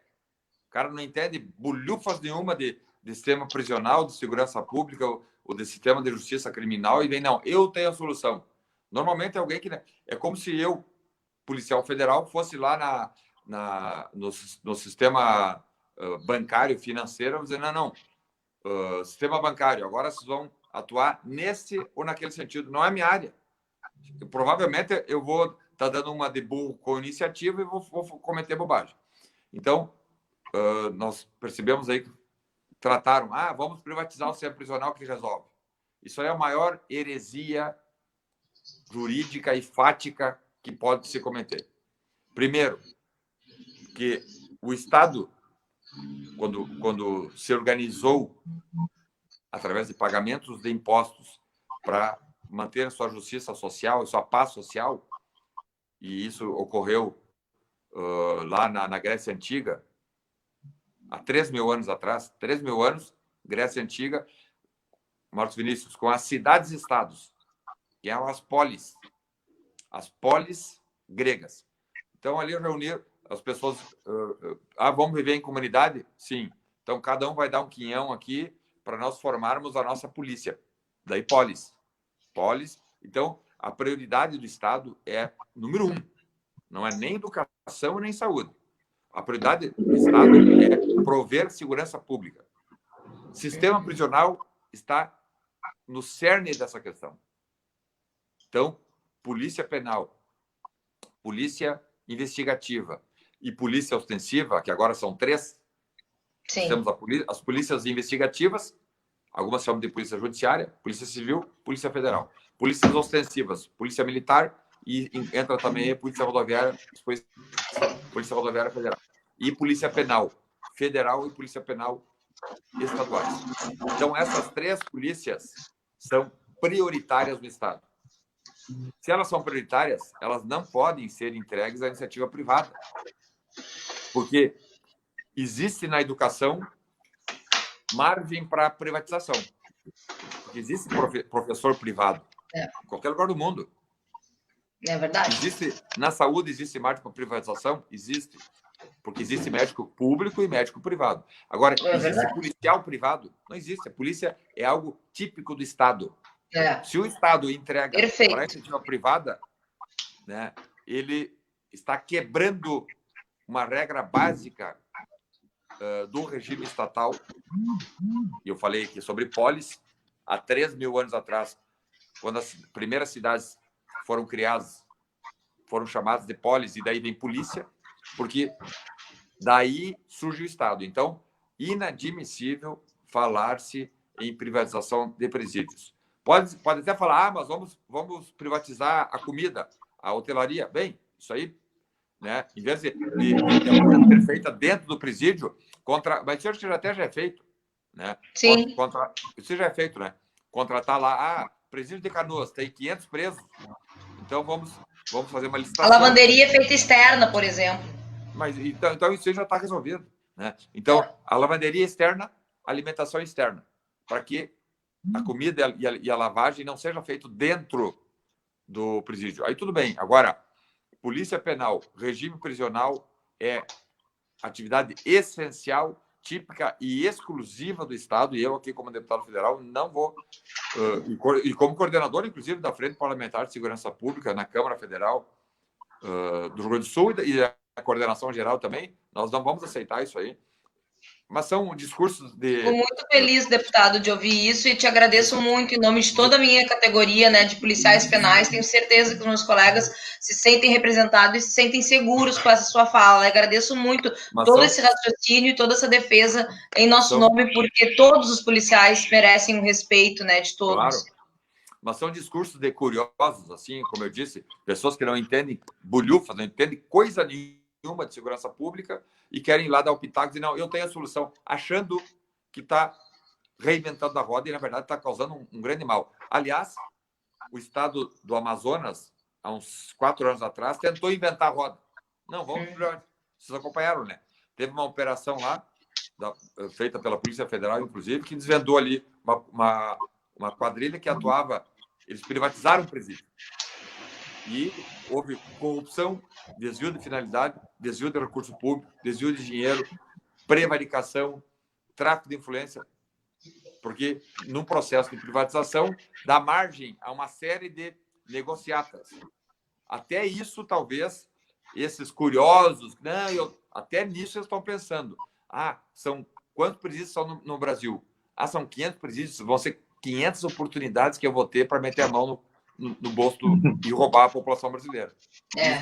O cara não entende bulhufas nenhuma de sistema prisional, de segurança pública ou de sistema de justiça criminal e vem, não, eu tenho a solução. Normalmente é alguém que... É como se eu, policial federal, fosse lá no sistema bancário, financeiro, dizer, não, sistema bancário, agora vocês vão atuar nesse ou naquele sentido. Não é a minha área. Provavelmente eu vou estar dando uma de burro com iniciativa e vou cometer bobagem. Então, nós percebemos aí que trataram, vamos privatizar o sistema prisional que resolve. Isso aí é a maior heresia jurídica e fática que pode se cometer. Primeiro, que o Estado, quando se organizou através de pagamentos de impostos para manter a sua justiça social e sua paz social, e isso ocorreu lá na Grécia Antiga, há 3.000 anos atrás, 3.000 anos, Grécia Antiga, Marcos Vinícius, com as cidades-estados, que eram as polis. as polis gregas. Então, ali reunir as pessoas... vamos viver em comunidade? Sim. Então, cada um vai dar um quinhão aqui para nós formarmos a nossa polícia. Daí, polis. Então, a prioridade do Estado é número 1. Não é nem educação nem saúde. A prioridade do Estado é prover segurança pública. O sistema prisional está no cerne dessa questão. Então, polícia penal, polícia investigativa e polícia ostensiva, que agora são 3. Sim. Temos as polícias investigativas, algumas chamam de polícia judiciária, polícia civil, polícia federal. Polícias ostensivas, polícia militar e entra também a polícia rodoviária federal. E polícia penal federal e polícia penal estaduais. Então, essas 3 polícias são prioritárias no Estado. Se elas são prioritárias, elas não podem ser entregues à iniciativa privada. Porque existe na educação margem para privatização. Porque existe professor privado em qualquer lugar do mundo. É verdade. Na saúde existe margem para privatização? Existe. Porque existe médico público e médico privado. Agora, existe policial privado? Não existe. A polícia é algo típico do Estado. Se o Estado entrega para a iniciativa privada, né, ele está quebrando uma regra básica do regime estatal. E eu falei aqui sobre polis. Há 3.000 anos atrás, quando as primeiras cidades foram criadas, foram chamadas de polis, e daí vem polícia, porque daí surge o Estado. Então, inadmissível falar-se em privatização de presídios. Pode até falar, mas vamos privatizar a comida, a hotelaria. Bem, isso aí, né? Em vez de ser feita dentro do presídio, mas isso já é feito, né? Sim. Isso já é feito, né? Contratar lá, presídio de Canoas, tem 500 presos, então vamos fazer uma licitação. A lavanderia é feita externa, por exemplo. Mas então isso já está resolvido, né? Então, a lavanderia externa, alimentação externa, para que a comida e a lavagem não seja feito dentro do presídio. Aí tudo bem. Agora, polícia penal, regime prisional é atividade essencial, típica e exclusiva do Estado, e eu aqui como deputado federal não vou, e como coordenador, inclusive, da Frente Parlamentar de Segurança Pública na Câmara Federal do Rio Grande do Sul e a coordenação geral também, nós não vamos aceitar isso aí. Mas são discursos de... Fico muito feliz, deputado, de ouvir isso e te agradeço muito em nome de toda a minha categoria, né, de policiais penais. Tenho certeza que os meus colegas se sentem representados e se sentem seguros com essa sua fala. Eu agradeço muito todo esse raciocínio e toda essa defesa em nosso nome, porque todos os policiais merecem o respeito, né, de todos. Claro. Mas são discursos de curiosos, assim, como eu disse, pessoas que não entendem bulhufas, não entendem coisa nenhuma de segurança pública e querem ir lá dar o pitaco e dizer, não, eu tenho a solução, achando que está reinventando a roda e, na verdade, está causando um grande mal. Aliás, o estado do Amazonas, há uns 4 anos atrás, tentou inventar a roda. Não, vamos melhor. Vocês acompanharam, né? Teve uma operação lá, feita pela Polícia Federal, inclusive, que desvendou ali uma quadrilha que atuava... Eles privatizaram o presídio. E houve corrupção, desvio de finalidade, desvio de recurso público, desvio de dinheiro, prevaricação, tráfico de influência, porque num processo de privatização dá margem a uma série de negociatas. Até isso, talvez, esses curiosos, até nisso eles estão pensando. Quantos presídios são no Brasil? São 500 presídios, vão ser 500 oportunidades que eu vou ter para meter a mão no bolso e roubar a população brasileira.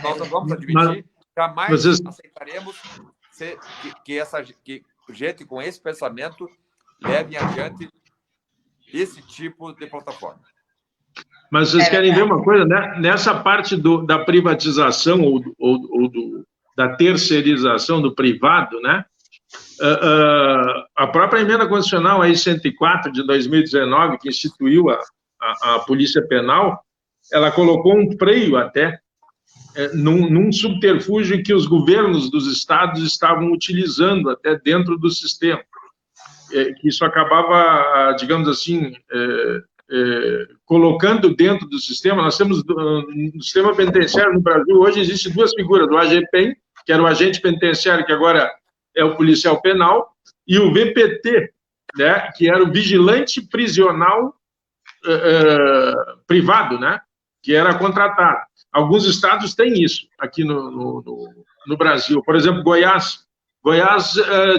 Nós não vamos admitir, jamais aceitaremos que gente com esse pensamento leve adiante esse tipo de plataforma. Mas vocês querem ver uma coisa, né? Nessa parte da privatização ou da terceirização do privado, né? A própria emenda constitucional aí 104 de 2019, que instituiu a Polícia Penal, ela colocou um freio até num subterfúgio que os governos dos estados estavam utilizando até dentro do sistema. Que isso acabava, digamos assim, colocando dentro do sistema. Nós temos, no sistema penitenciário no Brasil, hoje existem duas figuras, o AGPEN, que era o agente penitenciário, que agora é o policial penal, e o VPT, né, que era o vigilante prisional privado, né, que era contratado. Alguns estados têm isso aqui no Brasil. Por exemplo, Goiás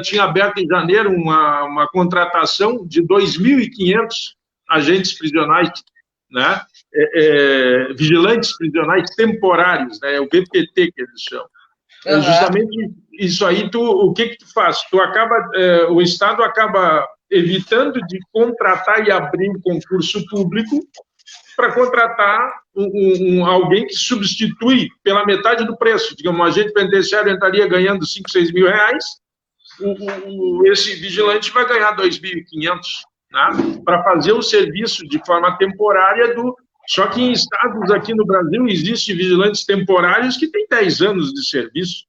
tinha aberto em janeiro uma contratação de 2.500 agentes prisionais, né? Vigilantes prisionais temporários, né? O VPT que eles chamam. Uhum. Justamente isso aí, o que tu faz? O Estado acaba evitando de contratar e abrir um concurso público para contratar alguém que substitui pela metade do preço. Digamos, um agente penitenciário entraria ganhando 5, 6 mil reais, esse vigilante vai ganhar 2.500, né, para fazer o serviço de forma temporária Só que em estados aqui no Brasil existem vigilantes temporários que têm 10 anos de serviço.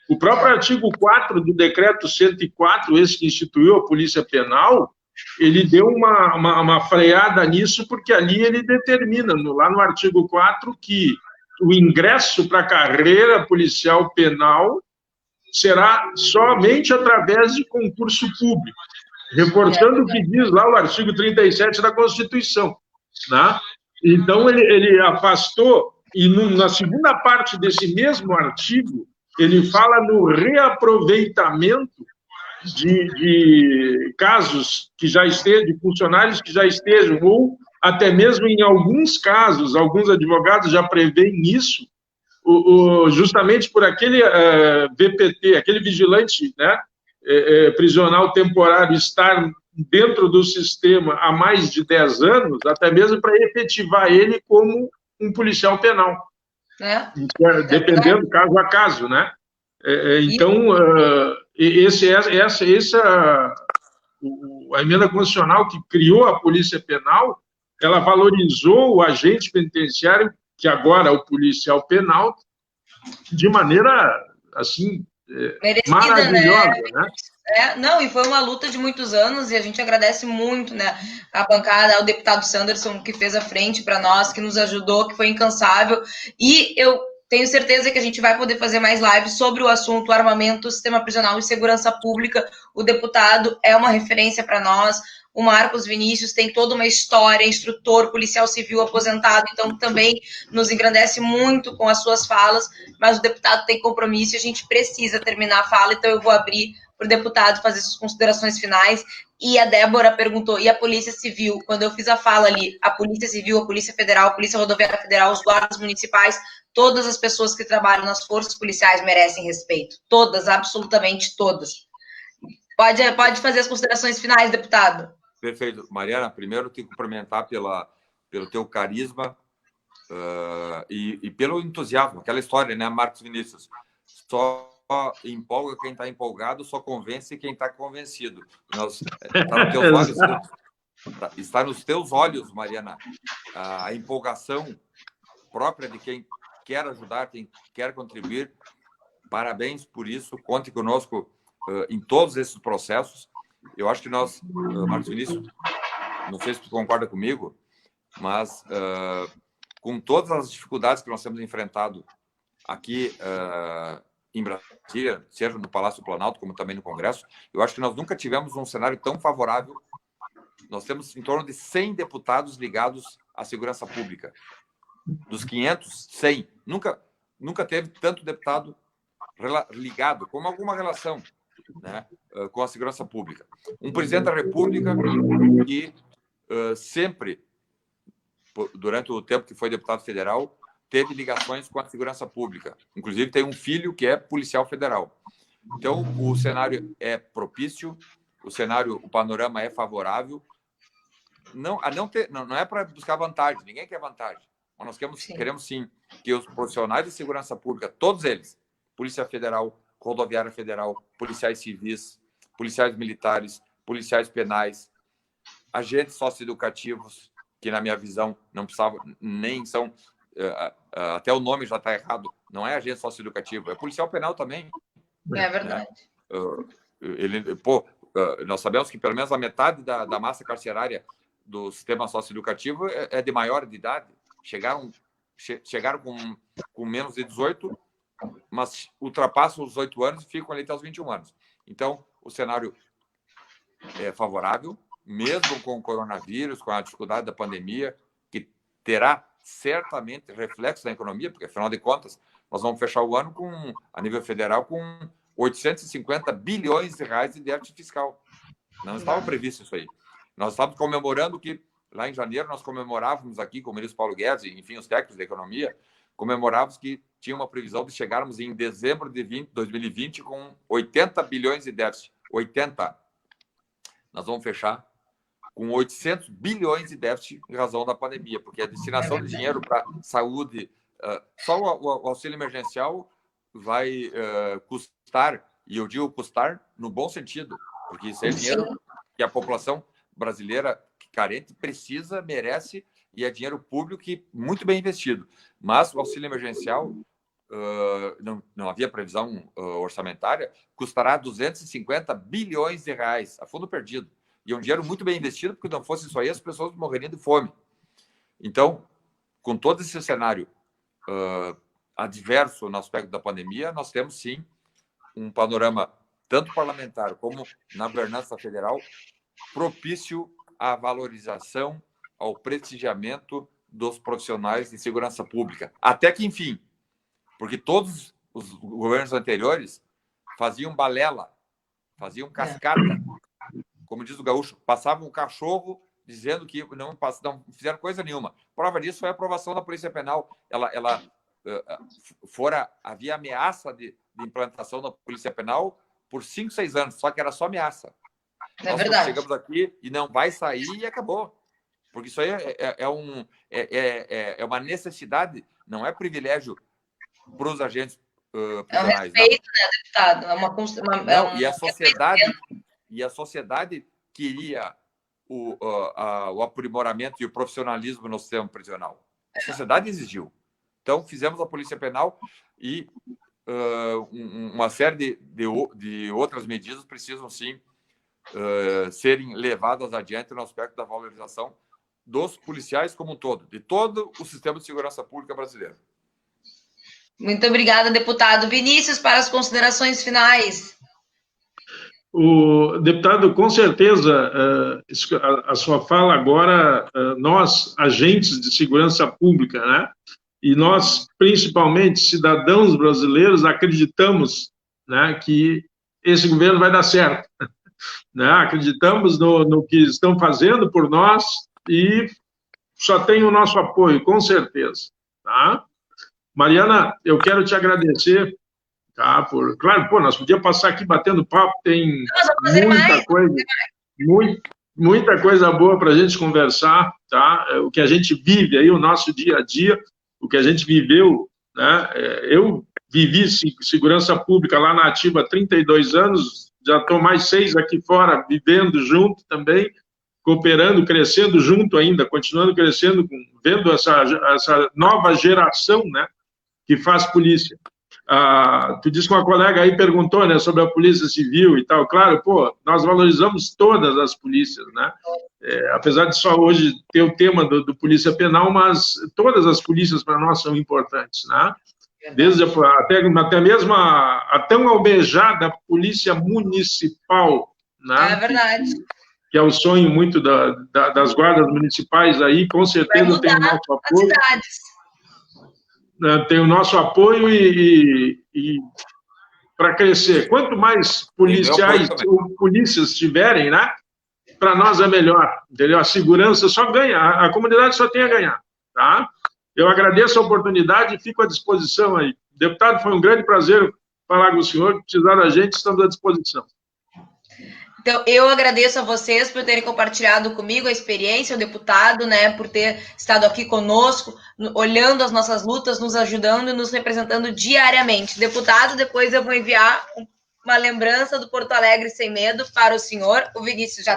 O próprio artigo 4 do decreto 104, esse que instituiu a Polícia Penal, ele deu uma freada nisso, porque ali ele determina, lá no artigo 4, que o ingresso para a carreira policial penal será somente através de concurso público, reforçando o que diz lá o artigo 37 da Constituição, né? Então, ele afastou, e na segunda parte desse mesmo artigo, ele fala no reaproveitamento de casos que já estejam, de funcionários que já estejam, ou até mesmo em alguns casos, alguns advogados já prevêem isso, justamente por aquele VPT, aquele vigilante, né, prisional temporário estar dentro do sistema há mais de 10 anos, até mesmo para efetivar ele como um policial penal. Dependendo, caso a caso, né? Então, a emenda constitucional que criou a Polícia Penal, ela valorizou o agente penitenciário, que agora é o policial penal, de maneira, assim, merecida, maravilhosa, né? Não, e foi uma luta de muitos anos, e a gente agradece muito, né, a bancada, ao deputado Sanderson, que fez a frente para nós, que nos ajudou, que foi incansável, e eu tenho certeza que a gente vai poder fazer mais lives sobre o assunto armamento, sistema prisional e segurança pública. O deputado é uma referência para nós. O Marcos Vinícius tem toda uma história, instrutor, policial civil aposentado, então também nos engrandece muito com as suas falas, mas o deputado tem compromisso e a gente precisa terminar a fala, então eu vou abrir para o deputado fazer suas considerações finais. E a Débora perguntou, e a Polícia Civil? Quando eu fiz a fala ali, a Polícia Civil, a Polícia Federal, a Polícia Rodoviária Federal, os guardas municipais, todas as pessoas que trabalham nas forças policiais merecem respeito. Todas, absolutamente todas. Pode fazer as considerações finais, deputado. Perfeito. Mariana, primeiro te cumprimentar pelo teu carisma e pelo entusiasmo. Aquela história, né, Marcos Vinícius? Só empolga quem está empolgado, só convence quem está convencido. Está nos teus olhos, Mariana, a empolgação própria de quem quer ajudar, quem quer contribuir. Parabéns por isso. Conte conosco em todos esses processos. Eu acho que nós, Marcos Vinícius, não sei se tu concorda comigo, mas com todas as dificuldades que nós temos enfrentado aqui em Brasília, seja no Palácio do Planalto, como também no Congresso, eu acho que nós nunca tivemos um cenário tão favorável. Nós temos em torno de 100 deputados ligados à segurança pública. Dos 500, 100. Nunca teve tanto deputado ligado, como alguma relação, né, com a segurança pública. Um presidente da República que sempre, durante o tempo que foi deputado federal, teve ligações com a segurança pública. Inclusive, tem um filho que é policial federal. Então, o cenário é propício, o panorama é favorável. Não é para buscar vantagem, ninguém quer vantagem. Mas nós queremos sim que os profissionais de segurança pública, todos eles, Polícia Federal, Rodoviária Federal, policiais civis, policiais militares, policiais penais, agentes socioeducativos, que na minha visão não precisavam, nem são, até o nome já está errado, não é agente socioeducativo, é policial penal também. É verdade. Nós sabemos que pelo menos a metade da massa carcerária do sistema socioeducativo é de maior de idade. Chegaram com menos de 18, mas ultrapassam os 18 anos e ficam ali até os 21 anos. Então, o cenário é favorável, mesmo com o coronavírus, com a dificuldade da pandemia, que terá certamente reflexo na economia, porque, afinal de contas, nós vamos fechar o ano, a nível federal, com 850 bilhões de reais de déficit fiscal. Não estava previsto isso aí. Nós estávamos comemorando que, lá em janeiro, nós comemorávamos aqui com o ministro Paulo Guedes, enfim, os técnicos da economia, comemorávamos que tinha uma previsão de chegarmos em dezembro de 2020 com 80 bilhões de déficit. 80. Nós vamos fechar com 800 bilhões de déficit em razão da pandemia, porque a destinação de dinheiro para saúde, só o auxílio emergencial vai custar, e eu digo custar no bom sentido, porque isso é dinheiro que a população brasileira carente precisa, merece, e é dinheiro público que muito bem investido. Mas o auxílio emergencial, não havia previsão orçamentária, custará 250 bilhões de reais, a fundo perdido. E é um dinheiro muito bem investido, porque não fosse isso aí, as pessoas morreriam de fome. Então, com todo esse cenário adverso no aspecto da pandemia, nós temos, sim, um panorama, tanto parlamentar como na governança federal, propício à valorização, ao prestigiamento dos profissionais de segurança pública. Até que, enfim, porque todos os governos anteriores faziam balela, faziam cascata, como diz o gaúcho, passavam um cachorro dizendo que não fizeram coisa nenhuma. Prova disso foi a aprovação da Polícia Penal. Havia ameaça de implantação da Polícia Penal por 5, 6 anos, só que era só ameaça. É verdade. Chegamos aqui e não vai sair e acabou. Porque isso aí é uma necessidade, não é privilégio para os agentes prisionais. É um respeito, né, deputado? E a sociedade queria o aprimoramento e o profissionalismo no sistema prisional. A sociedade exigiu. Então, fizemos a Polícia Penal e uma série de outras medidas precisam, sim, serem levadas adiante no aspecto da valorização dos policiais como um todo, de todo o sistema de segurança pública brasileiro. Muito obrigada, deputado. Vinícius, para as considerações finais. O deputado, com certeza, a sua fala agora, nós, agentes de segurança pública, né, e nós, principalmente, cidadãos brasileiros, acreditamos, né, que esse governo vai dar certo. Né? Acreditamos no que estão fazendo por nós e só tem o nosso apoio, com certeza. Tá? Mariana, eu quero te agradecer. Tá? Claro, nós podíamos passar aqui batendo papo, tem muita coisa boa para a gente conversar, tá? O que a gente vive aí, o nosso dia a dia, o que a gente viveu, né? Eu vivi segurança pública lá na Ativa há 32 anos, já estou mais 6 aqui fora, vivendo junto também, cooperando, crescendo junto ainda, continuando crescendo, vendo essa nova geração, né, que faz polícia. Tu disse que uma colega aí perguntou, né, sobre a Polícia Civil e tal. Claro, nós valorizamos todas as polícias, né? Apesar de só hoje ter o tema do Polícia Penal, mas todas as polícias para nós são importantes, né? Até mesmo a tão almejada Polícia Municipal, né? É verdade. Que é o sonho muito das guardas municipais aí, com certeza tem o nosso apoio. Tem o nosso apoio e para crescer. Quanto mais policiais ou polícias tiverem, né, para nós é melhor, entendeu? A segurança só ganha, a comunidade só tem a ganhar, tá? Eu agradeço a oportunidade e fico à disposição aí. Deputado, foi um grande prazer falar com o senhor. Se precisar da gente, estamos à disposição. Então, eu agradeço a vocês por terem compartilhado comigo a experiência, o deputado, né, por ter estado aqui conosco, olhando as nossas lutas, nos ajudando e nos representando diariamente. Deputado, depois eu vou enviar uma lembrança do Porto Alegre Sem Medo para o senhor. O Vinícius já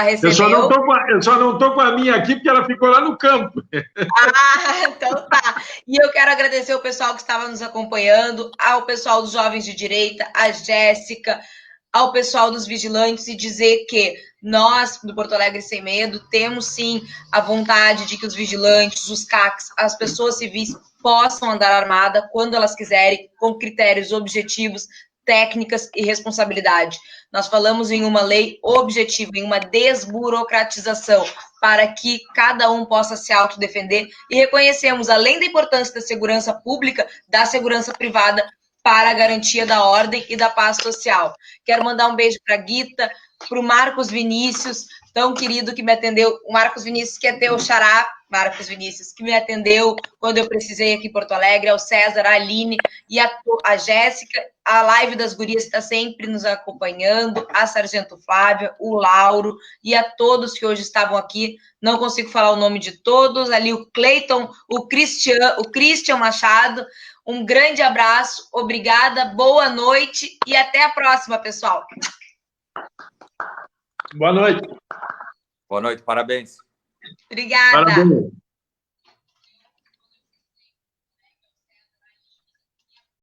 recebeu. Eu só não estou com a minha aqui, porque ela ficou lá no campo. Então tá. E eu quero agradecer ao pessoal que estava nos acompanhando, ao pessoal dos Jovens de Direita, a Jéssica, ao pessoal dos vigilantes e dizer que nós, do Porto Alegre Sem Medo, temos sim a vontade de que os vigilantes, os CACs, as pessoas civis possam andar armada quando elas quiserem, com critérios objetivos, técnicas e responsabilidade. Nós falamos em uma lei objetiva, em uma desburocratização, para que cada um possa se autodefender, e reconhecemos, além da importância da segurança pública, da segurança privada para a garantia da ordem e da paz social. Quero mandar um beijo para a Guita, para o Marcos Vinícius, tão querido, que me atendeu, o Marcos Vinícius, que é teu xará, Marcos Vinícius, que me atendeu quando eu precisei aqui em Porto Alegre, ao César, a Aline e a Jéssica. A live das gurias está sempre nos acompanhando, a Sargento Flávia, o Lauro e a todos que hoje estavam aqui. Não consigo falar o nome de todos, ali o Cleiton, o Christian Machado. Um grande abraço, obrigada, boa noite e até a próxima, pessoal. Boa noite. Boa noite, parabéns. Obrigada. Parabéns.